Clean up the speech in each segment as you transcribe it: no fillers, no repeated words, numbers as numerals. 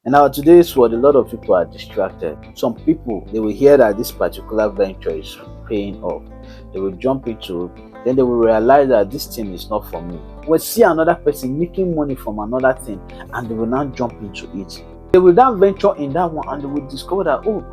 And now today's world, a lot of people are distracted. Some people, they will hear that this particular venture is paying off. They will jump into it, then they will realize that this thing is not for me. We'll see another person making money from another thing and they will now jump into it. They will then venture in that one and they will discover that, oh,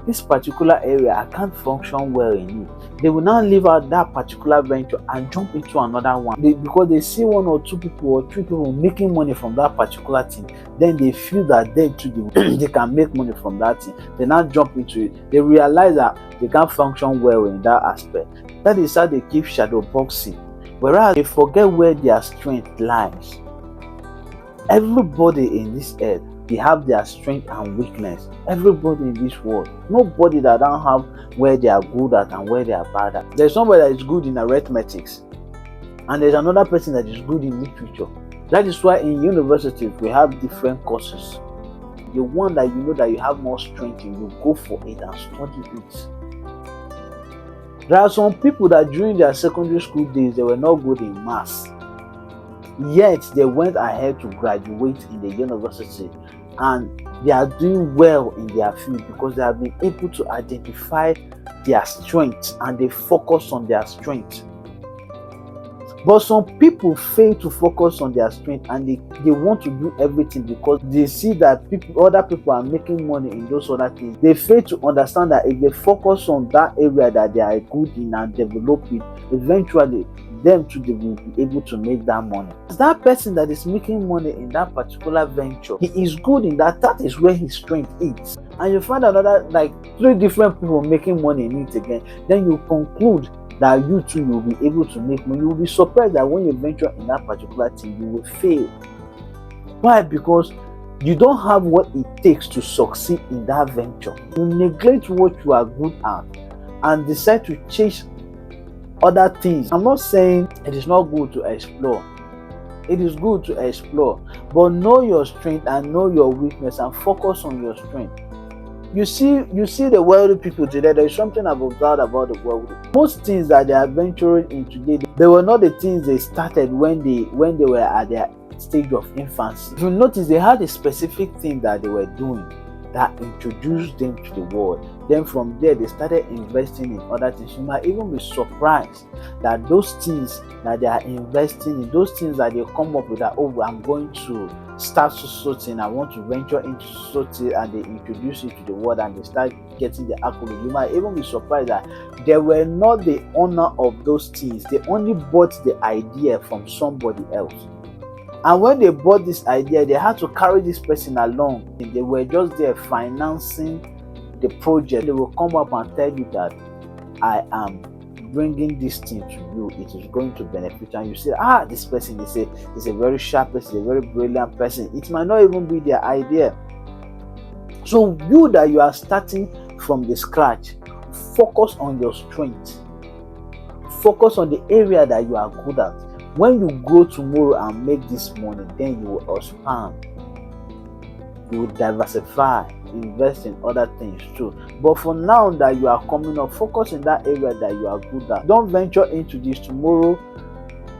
this particular area, I can't function well in it. They will now leave out that particular venture and jump into another one. Because they see one or two people or three people making money from that particular thing, then they feel that they too they can make money from that thing. They now jump into it. They realize that they can't function well in that aspect. That is how they keep shadow boxing. Whereas they forget where their strength lies. Everybody in this earth, they have their strength and weakness. Everybody in this world. Nobody that don't have where they are good at and where they are bad at. There's somebody that is good in arithmetics, and there's another person that is good in literature. That is why in universities we have different courses. The one that you know that you have more strength in, you go for it and study it. There are some people that during their secondary school days they were not good in maths, yet they went ahead to graduate in the university and they are doing well in their field because they have been able to identify their strengths and they focus on their strength. But some people fail to focus on their strength and they want to do everything because they see that other people are making money in those other things. They fail to understand that if they focus on that area that they are good in and develop it, eventually them too, they will be able to make that money. That person that is making money in that particular venture, he is good in that. That is where his strength is. And you find another like 3 different people making money in it again. Then you conclude that you too will be able to make money. You will be surprised that when you venture in that particular thing, you will fail. Why? Because you don't have what it takes to succeed in that venture. You neglect what you are good at and decide to chase other things. I'm not saying it is not good to explore. It is good to explore, but know your strength and know your weakness and focus on your strength. You see the wealthy people today. There is something I've observed about the wealthy. Most things that they are venturing in today, they were not the things they started when they were at their stage of infancy. If you notice, they had a specific thing that they were doing that introduced them to the world. Then from there, they started investing in other things. You might even be surprised that those things that they are investing in, those things that they come up with, that, oh, I'm going to start something, I want to venture into something, and they introduce it to the world and they start getting the accolade. You might even be surprised that they were not the owner of those things. They only bought the idea from somebody else. And when they bought this idea, they had to carry this person along. They were just there financing the project. They will come up and tell you that I am bringing this thing to you. It is going to benefit. And you say, this person is a very sharp person, a very brilliant person. It might not even be their idea. So you that you are starting from the scratch, focus on your strength. Focus on the area that you are good at. When you grow tomorrow and make this money, then you will expand. You will diversify, invest in other things too. But for now that you are coming up, focus in that area that you are good at. Don't venture into this. Tomorrow,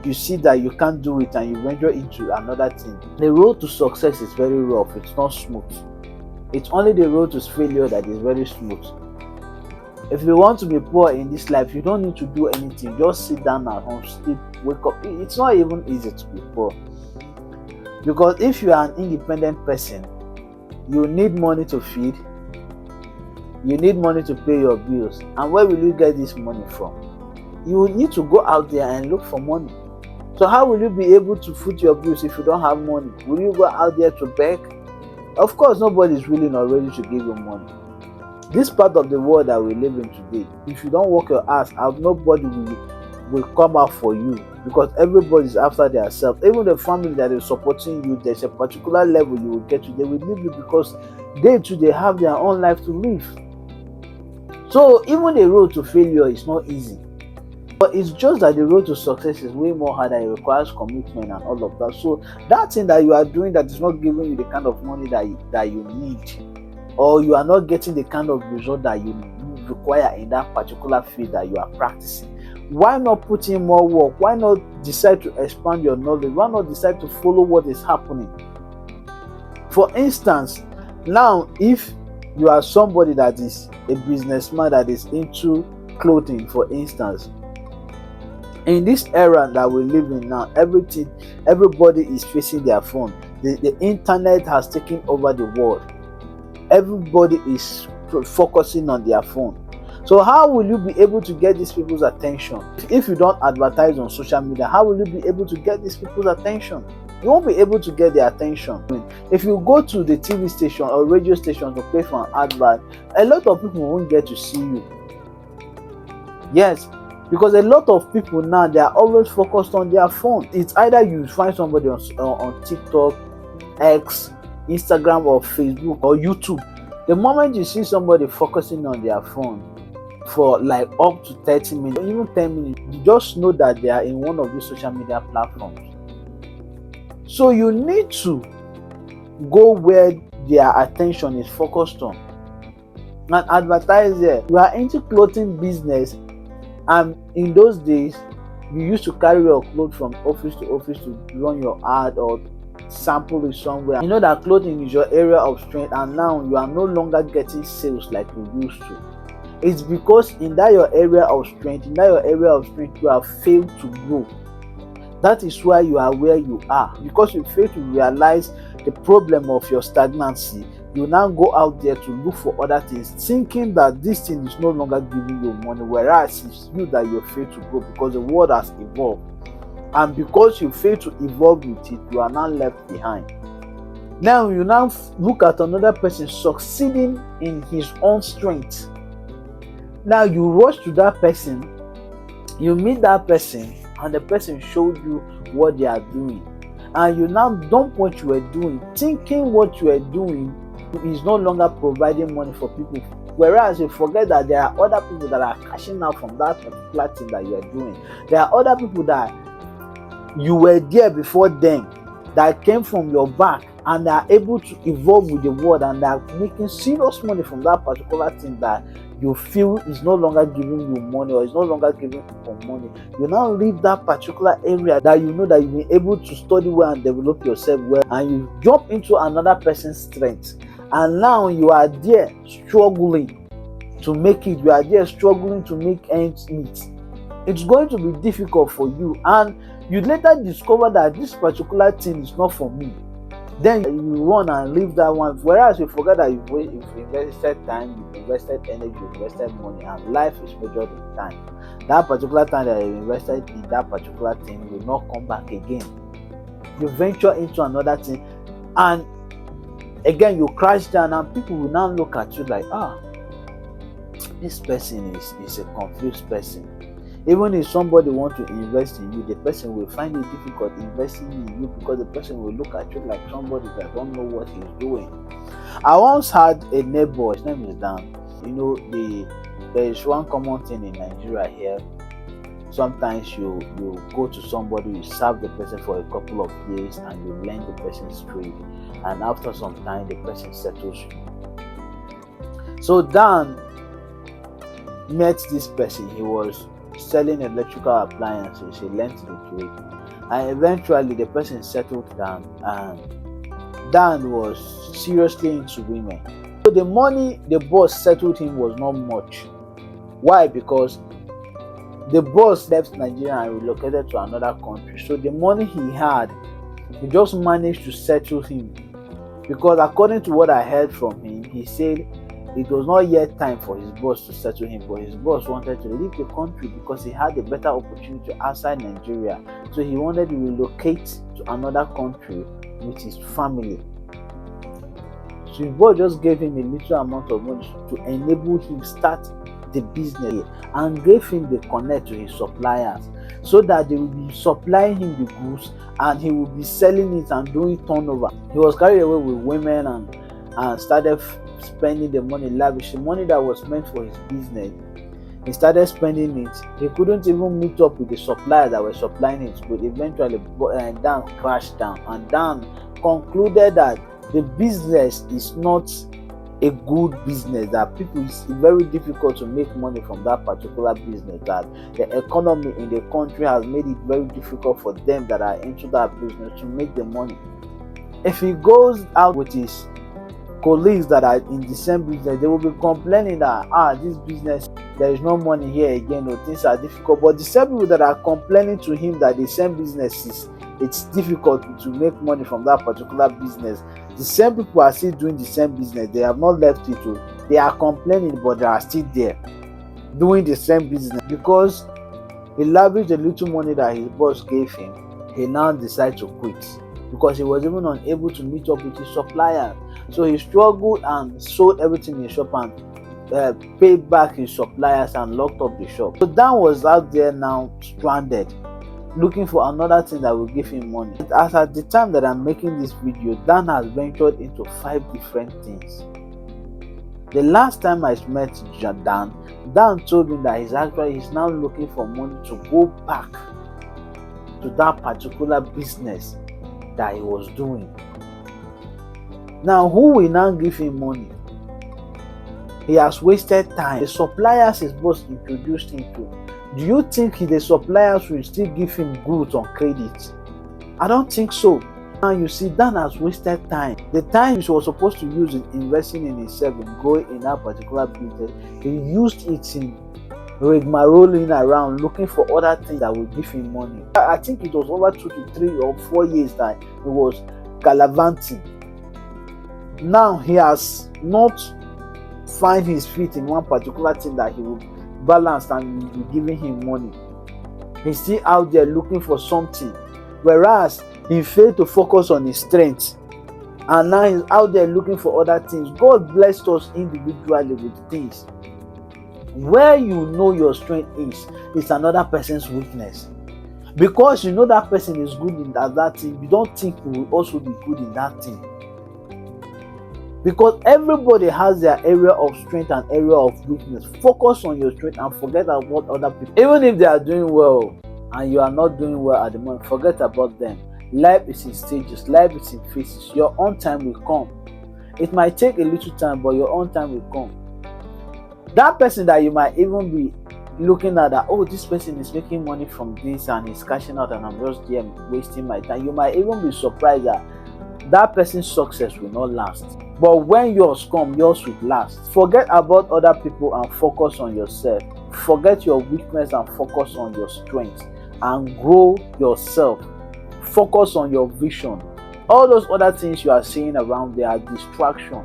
you see that you can't do it and you venture into another thing. The road to success is very rough. It's not smooth. It's only the road to failure that is very smooth. If you want to be poor in this life, you don't need to do anything. Just sit down at home, sleep, wake up. It's not even easy to be poor. Because if you are an independent person, you need money to feed. You need money to pay your bills. And where will you get this money from? You will need to go out there and look for money. So how will you be able to foot your bills if you don't have money? Will you go out there to beg? Of course, nobody is willing or ready to give you money. This part of the world that we live in today, if you don't work your ass out, nobody will come out for you because everybody is after themselves. Even the family that is supporting you, there's a particular level you will get to. They will leave you because they have their own life to live. So even the road to failure is not easy. But it's just that the road to success is way more harder. It requires commitment and all of that. So that thing that you are doing that is not giving you the kind of money that you need, or you are not getting the kind of result that you require in that particular field that you are practicing, why not put in more work? Why not decide to expand your knowledge? Why not decide to follow what is happening? For instance, Now, if you are somebody that is a businessman that is into clothing, for instance, in this era that we live in now, everybody is facing their phone. The internet has taken over the world. Everybody is focusing on their phone. So how will you be able to get these people's attention? If you don't advertise on social media, how will you be able to get these people's attention? You won't be able to get their attention. If you go to the TV station or radio station to pay for an advert, a lot of people won't get to see you. Yes, because a lot of people now, they are always focused on their phone. It's either you find somebody on TikTok, X, Instagram, or Facebook, or YouTube. The moment you see somebody focusing on their phone for like up to 30 minutes, or even 10 minutes, you just know that they are in one of these social media platforms. So you need to go where their attention is focused on and advertise there. You are into clothing business, and in those days you used to carry your clothes from office to office to run your ad or sample it somewhere. You know that clothing is your area of strength, and now you are no longer getting sales like you used to. It's because in that your area of strength, you have failed to grow. That is why you are where you are, because you fail to realize the problem of your stagnancy. You now go out there to look for other things, thinking that this thing is no longer giving you money, whereas it's you that you fail to grow, because the world has evolved. And because you fail to evolve with it, you are now left behind. Now you now look at another person succeeding in his own strength. Now you rush to that person, you meet that person, and the person showed you what they are doing, and you now dump what you were doing, thinking what you are doing is no longer providing money for people, whereas you forget that there are other people that are cashing out from that particular thing that you are doing. There are other people that you were there before them, that came from your back, and are able to evolve with the world, and are making serious money from that particular thing that you feel is no longer giving you money, or is no longer giving people money. You now leave that particular area that you know that you've been able to study well and develop yourself well, and you jump into another person's strength, and now you are there struggling to make it. You are there struggling to make ends meet. It's going to be difficult for you, and you later discover that this particular thing is not for me. Then you run and leave that one, whereas you forget that you've invested time, you've invested energy, you've invested money, and life is measured in time. That particular time that you invested in that particular thing will not come back again. You venture into another thing, and again you crash down, and people will now look at you like, this person is a confused person. Even if somebody wants to invest in you, the person will find it difficult investing in you, because the person will look at you like somebody that don't know what he's doing. I once had a neighbor, his name is Dan. You know, there is one common thing in Nigeria here. Sometimes you go to somebody, you serve the person for a couple of years, and you learn the person's trade, and after some time the person settles you. So Dan met this person. He was selling electrical appliances. He learned the trade, and eventually the person settled down, and Dan was seriously into women. So the money the boss settled him was not much. Why? Because the boss left Nigeria and relocated to another country. So the money he had, he just managed to settle him, because according to what I heard from him, he said it was not yet time for his boss to settle him, but his boss wanted to leave the country because he had a better opportunity outside Nigeria. So he wanted to relocate to another country with his family. So his boss just gave him a little amount of money to enable him start the business, and gave him the connect to his suppliers, so that they will be supplying him the goods and he will be selling it and doing turnover. He was carried away with women and started spending the money lavishly, money that was meant for his business. He started spending it. He couldn't even meet up with the suppliers that were supplying it, but eventually Dan crashed down, and Dan concluded that the business is not a good business, that people, it's very difficult to make money from that particular business, that the economy in the country has made it very difficult for them that are into that business to make the money. If he goes out with his colleagues that are in the same business, they will be complaining that this business, there is no money here again, or things are difficult. But the same people that are complaining to him that the same business it's difficult to make money from that particular business, the same people are still doing the same business. They have not left it. They are complaining, but they are still there doing the same business. Because he leveraged the little money that his boss gave him, he now decided to quit because he was even unable to meet up with his supplier. So he struggled and sold everything in the shop and paid back his suppliers and locked up the shop. So Dan was out there now stranded, looking for another thing that will give him money. As at the time that I'm making this video, Dan has ventured into 5 different things. The last time I met Dan told me that he's now looking for money to go back to that particular business that he was doing. Now, who will now give him money? He has wasted time. The suppliers his boss introduced him to, do you think the suppliers will still give him goods on credit? I don't think so. Now you see, Dan has wasted time. The time he was supposed to use in investing in himself and growing in that particular business, he used it in rigmaroling around looking for other things that will give him money. I think it was over 2 to 3 or 4 years that he was gallivanting. Now he has not find his feet in one particular thing that he will balance and will be giving him money. He's still out there looking for something, whereas he failed to focus on his strength, and now he's out there looking for other things. God blessed us individually with things. Where you know your strength is another person's weakness. Because you know that person is good in that thing, you don't think you will also be good in that thing. Because everybody has their area of strength and area of weakness. Focus on your strength and forget about other people. Even if they are doing well and you are not doing well at the moment, forget about them. Life is in stages, life is in phases. Your own time will come. It might take a little time, but your own time will come. That person that you might even be looking at that, this person is making money from this and he's cashing out and I'm just there wasting my time. You might even be surprised that person's success will not last. But when yours comes, yours will last. Forget about other people and focus on yourself. Forget your weakness and focus on your strength and grow yourself. Focus on your vision. All those other things you are seeing around, they are distraction.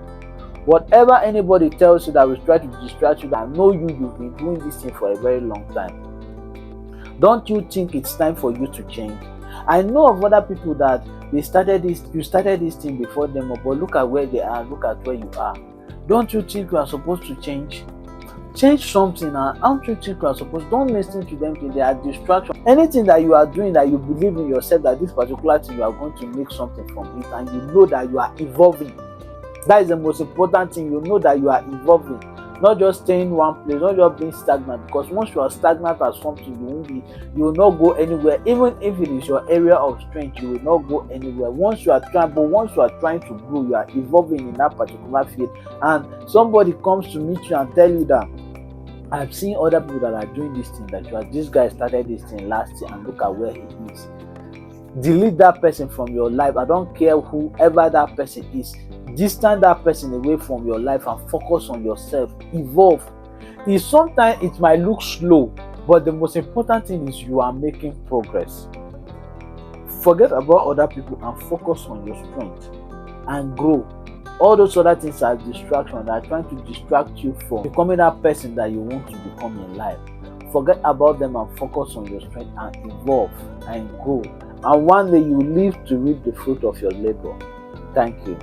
Whatever anybody tells you that will try to distract you, that know you've been doing this thing for a very long time. Don't you think it's time for you to change? I know of other people that you started this thing before them, but look at where they are, look at where you are. Don't you think you are supposed to change? Change something, and don't you think you are supposed? Don't listen to them till they are distraction. Anything that you are doing that you believe in yourself that this particular thing you are going to make something from it, and you know that you are evolving. That is the most important thing. You know that you are evolving, not just staying in one place, not just being stagnant. Because once you are stagnant at something, you will not go anywhere. Even if it is your area of strength, you will not go anywhere. Once you are trying to grow, you are evolving in that particular field, and somebody comes to meet you and tell you that I've seen other people that are doing this thing, this guy started this thing last year and look at where he is. Delete that person from your life. I don't care whoever that person is. Distance that person away from your life and focus on yourself. Evolve. Sometimes it might look slow, but the most important thing is you are making progress. Forget about other people and focus on your strength and grow. All those other things are distractions that are trying to distract you from becoming that person that you want to become in life. Forget about them and focus on your strength and evolve and grow. And one day you will live to reap the fruit of your labor. Thank you.